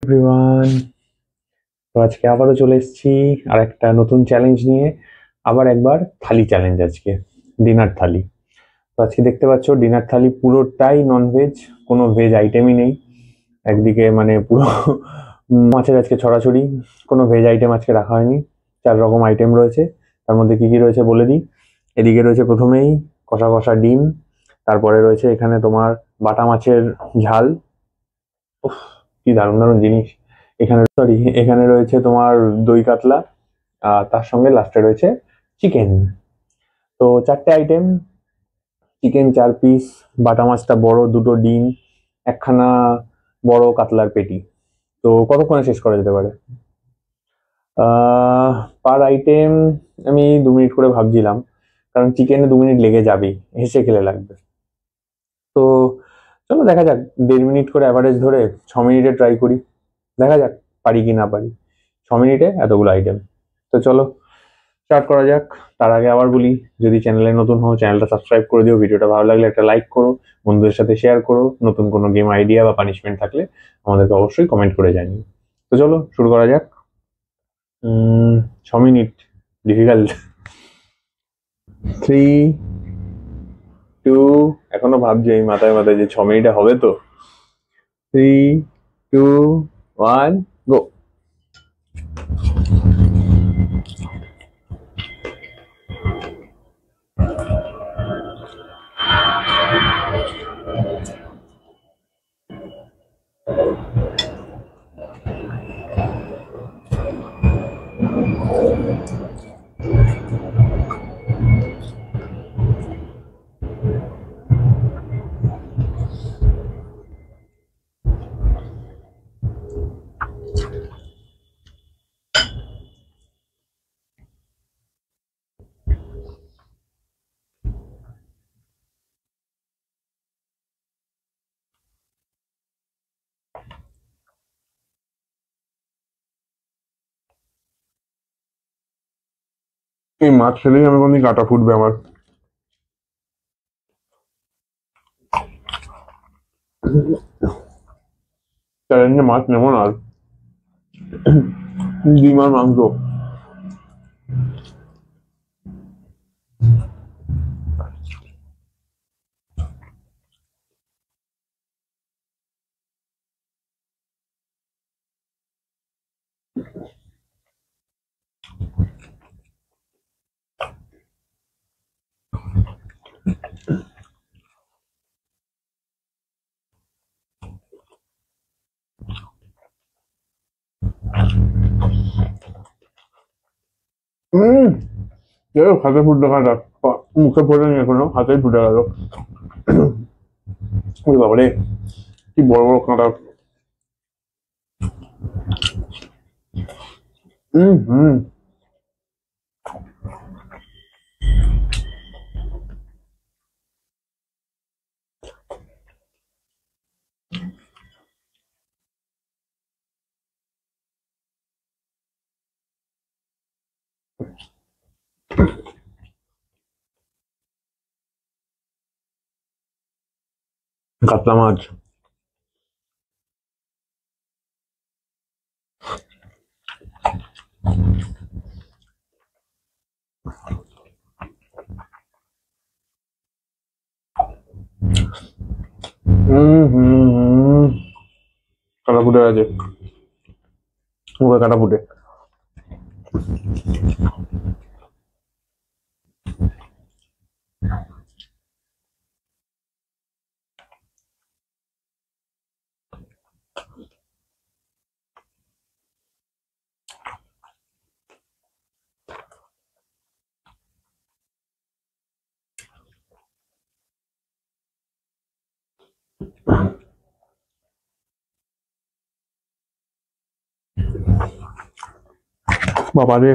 Everyone, তো আজকে আবারও চলে এসেছি আর একটা নতুন চ্যালেঞ্জ নিয়ে। আবার একবার থালি চ্যালেঞ্জ, আজকে ডিনার থালি। তো আজকে দেখতে পাচ্ছ ডিনার থালি পুরোটাই ননভেজ, কোনো ভেজ আইটেমই নেই। একদিকে মানে পুরো মাছের আজকে ছড়াছড়ি, কোনো ভেজ আইটেম আজকে রাখা হয়নি। 4 রকম আইটেম রয়েছে। তার মধ্যে কি কি রয়েছে বলে দিই। এদিকে রয়েছে প্রথমেই কষা কষা ডিম, তারপরে রয়েছে এখানে তোমার বাটা মাছের ঝাল। উফ, কি দারুণ দারুণ জিনিস। এখানে রয়েছে তোমার দই কাতলা, আর তার সঙ্গে লাস্টে রয়েছে চিকেন। তো 4টে আইটেম: চিকেন 4 পিস, বাটা মাছটা বড়, 2টো ডিম, একখানা বড় কাতলার পেটি। তো কতক্ষণে শেষ করা যেতে পারে? পার আইটেম আমি 2 মিনিট করে ভাবছিলাম, কারণ চিকেনে 2 মিনিট লেগে যাবেই, হেসে খেলে লাগবে। তো চলো দেখা যাক, 1.5 মিনিট করে অ্যাভারেজ ধরে 6 মিনিটে ট্রাই করি, দেখা যাক পারি কি না পারি 6 মিনিটে এতগুলো আইটেম। তো চলো স্টার্ট করা যাক। তার আগে আবার বলি, যদি চ্যানেলে নতুন হও চ্যানেলটা সাবস্ক্রাইব করে দিও, ভিডিওটা ভালো লাগলে একটা লাইক করো, বন্ধুদের সাথে শেয়ার করো, নতুন কোনো গেম আইডিয়া বা পানিশমেন্ট থাকলে আমাদেরকে অবশ্যই কমেন্ট করে জানিও। তো চলো শুরু করা যাক। 6 মিনিট ডিফিকাল্ট। 3, 2, এখনো ভাবছি এই মাথায় মাথায় যে 6 মিনিটে হবে তো। 3, 2, 1, গো। এই মাছ খেলেই আমি কোনদিন কাটা ফুটবে আমার। চ্যালেঞ্জে মাছ নেবো না আর, ডিম আর মাংস। হম, হাতে ফুটে কাটা, মুখে ফোটেনি এখনো, হাতেই ফুটে গেল। ওই বাবারে, কি বড় বড় কাঁটা। হম। কাতলা মাছ। হম, কাটা ফুটে গেছে, মুখে কাটা ফুটে। বাবারে,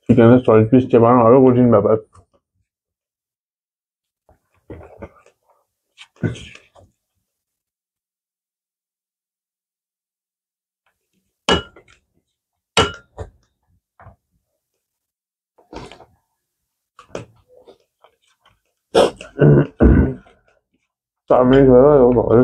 চিকেনের সলিড পিস চেপানো আরো কঠিন ব্যাপার। চাউমিন হয়ে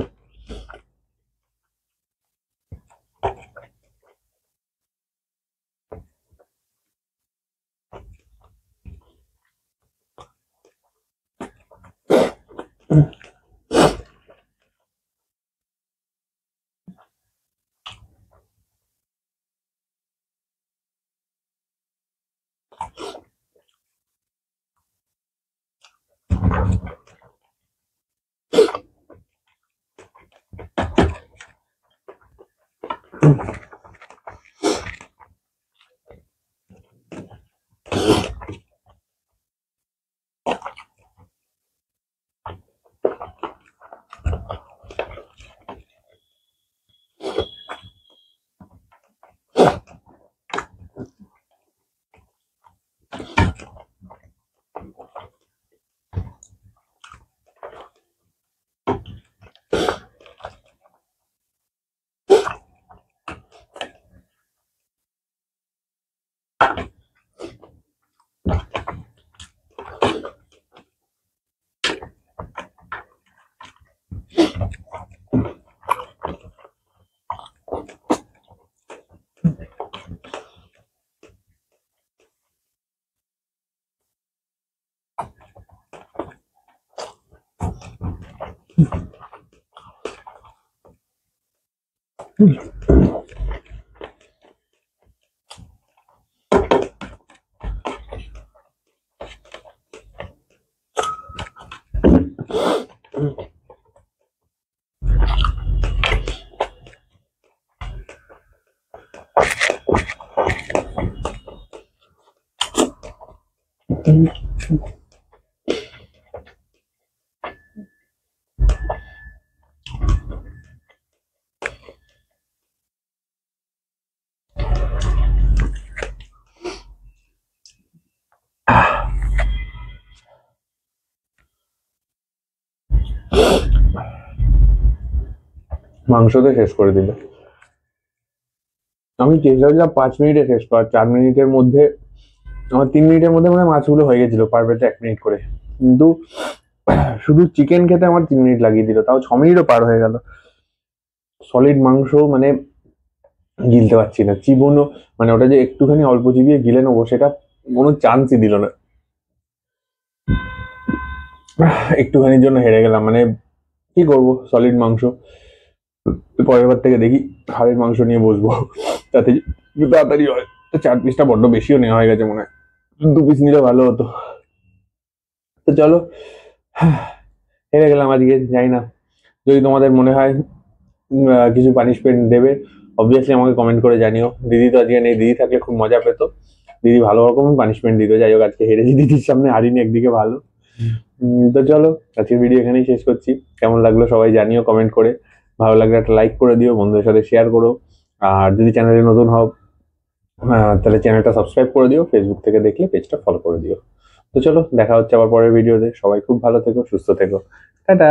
মাংসতে শেষ করে দিল। আমি চেষ্টা করছিলাম 5 মিনিটে শেষ করার, 4 মিনিটের মধ্যে আমার 3 মিনিটের মধ্যে মানে মাছগুলো হয়ে গেছিল পারফেক্ট 1 মিনিট করে, কিন্তু শুধু চিকেন খেতে আমার 3 মিনিট লাগিয়ে দিল, তাও 6 মিনিটও পার হয়ে গেল। সলিড মাংস মানে গিলতে পারছি না, চিবোনো মানে ওটা যে একটুখানি অল্প চিবিয়ে গিলে নেবো সেটা কোনো চান্সই দিল না। একটুখানির জন্য হেরে গেলাম, মানে কি করব, সলিড মাংস। পরের বার থেকে দেখি হাড়ের মাংস নিয়ে বসবো, তাতে একটু তাড়াতাড়ি হয়। 4 পিসটা বড্ড বেশিও নেওয়া হয়ে গেছে মনে হয়, 2 পিস নিলে ভালো হতো। তো চলো, হেরে গেলাম আজকে। যাই না, যদি তোমাদের মনে হয় কিছু পানিশমেন্ট দেবে অবভিয়াসলি আমাকে কমেন্ট করে জানিও। দিদি তো আজকে নেই, দিদি থাকলে খুব মজা পেতো, দিদি ভালো রকম পানিশমেন্ট দিত। যাই হোক, আজকে হেরেছি, দিদির সামনে হারিনি, একদিকে ভালো। তো চলো, আজকের ভিডিও এখানেই শেষ করছি। কেমন লাগলো সবাই জানিও কমেন্ট করে, ভালো লাগলে একটা লাইক করে দিও, বন্ধুদের সাথে শেয়ার করো। আর যদি চ্যানেলে নতুন হও তাহলে চ্যানেলটা সাবস্ক্রাইব করে দিও, ফেসবুক থেকে দেখলে পেজটা ফলো করে দিও। তো চলো, দেখা হচ্ছে আবার পরের ভিডিওতে। সবাই খুব ভালো থেকো, সুস্থ থেকো, টাটা।